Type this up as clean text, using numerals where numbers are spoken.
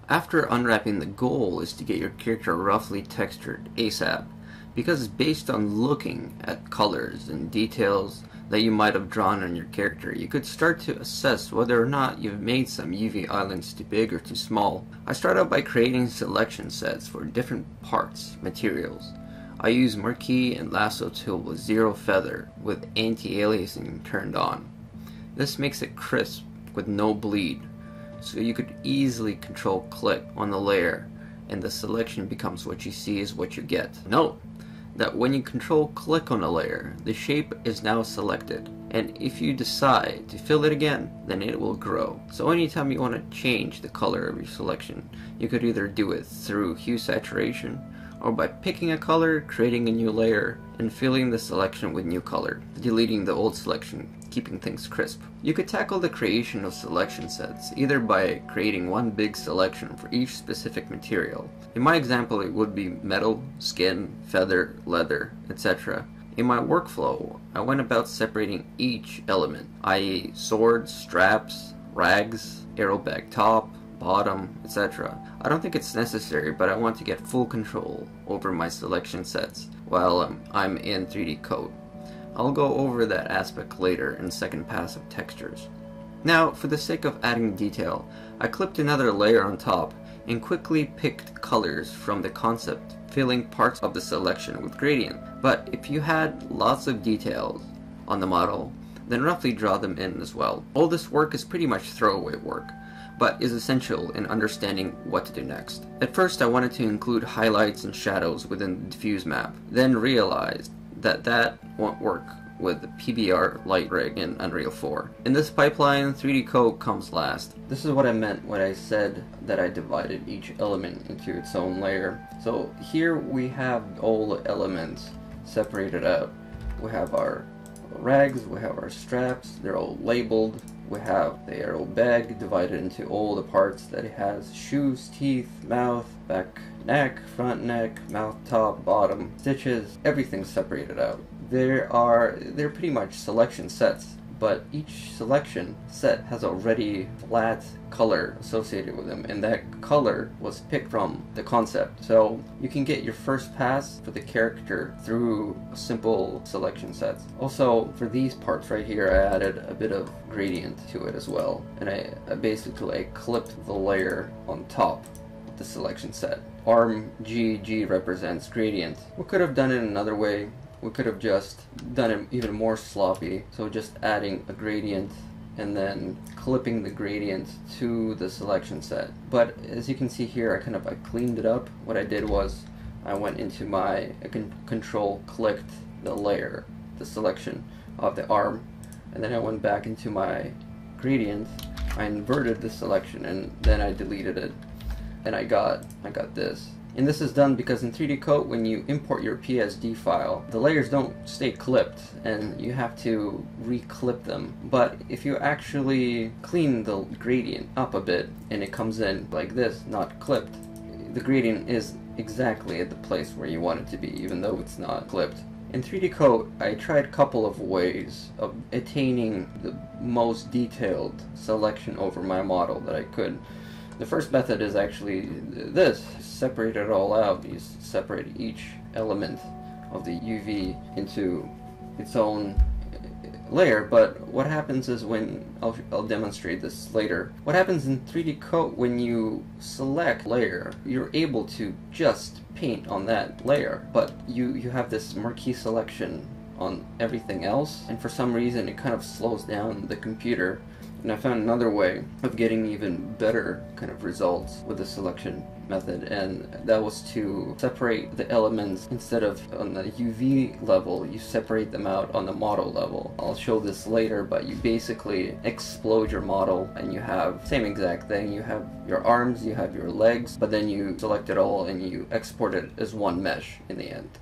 After unwrapping, the goal is to get your character roughly textured ASAP, because it's based on looking at colors and details that you might have drawn on your character. You could start to assess whether or not you've made some UV islands too big or too small. I start out by creating selection sets for different parts, materials. I use Marquee and Lasso tool with 0 feather with anti-aliasing turned on. This makes it crisp with no bleed, so you could easily control click on the layer and the selection becomes what you see is what you get. Note that when you control click on a layer, the shape is now selected, and if you decide to fill it again, then it will grow. So anytime you want to change the color of your selection, you could either do it through hue saturation or by picking a color, creating a new layer, and filling the selection with new color, deleting the old selection, keeping things crisp. You could tackle the creation of selection sets either by creating one big selection for each specific material. In my example, it would be metal, skin, feather, leather, etc. In my workflow, I went about separating each element, i.e. swords, straps, rags, arrow bag top, bottom, etc. I don't think it's necessary, but I want to get full control over my selection sets while I'm in 3D Coat. I'll go over that aspect later in second pass of textures. Now, for the sake of adding detail, I clipped another layer on top and quickly picked colors from the concept, filling parts of the selection with gradient. But if you had lots of details on the model, then roughly draw them in as well. All this work is pretty much throwaway work, but is essential in understanding what to do next. At first I wanted to include highlights and shadows within the diffuse map, then realized that that won't work with the PBR light rig in Unreal 4. In this pipeline, 3D Coat comes last. This is what I meant when I said that I divided each element into its own layer. So here we have all the elements separated out. We have our rags, we have our straps, they're all labeled. We have the arrow bag divided into all the parts that it has: shoes, teeth, mouth, back neck, front neck, mouth top, bottom, stitches, everything's separated out. They're pretty much selection sets, but each selection set has already flat color associated with them, and that color was picked from the concept. So you can get your first pass for the character through simple selection sets. Also, for these parts right here, I added a bit of gradient to it as well, and I basically clipped the layer on top of the selection set. Arm G represents gradient. We could have done it another way. We could have just done it even more sloppy, so just adding a gradient and then clipping the gradient to the selection set. But as you can see here, I cleaned it up. What I did was I went into my control, clicked the layer, the selection of the arm, and then I went back into my gradient. I inverted the selection and then I deleted it, and I got this. And this is done because in 3D Coat, when you import your PSD file, the layers don't stay clipped and you have to re-clip them. But if you actually clean the gradient up a bit and it comes in like this, not clipped, the gradient is exactly at the place where you want it to be, even though it's not clipped. In 3D Coat, I tried a couple of ways of attaining the most detailed selection over my model that I could. The first method is actually this: separate it all out. You separate each element of the UV into its own layer. But what happens is when, I'll demonstrate this later, what happens in 3D Coat when you select layer, you're able to just paint on that layer, but you have this marquee selection on everything else, and for some reason it kind of slows down the computer. And I found another way of getting even better kind of results with the selection method, and that was to separate the elements. Instead of on the UV level, you separate them out on the model level. I'll show this later, but you basically explode your model and you have same exact thing. You have your arms, you have your legs, but then you select it all and you export it as one mesh in the end.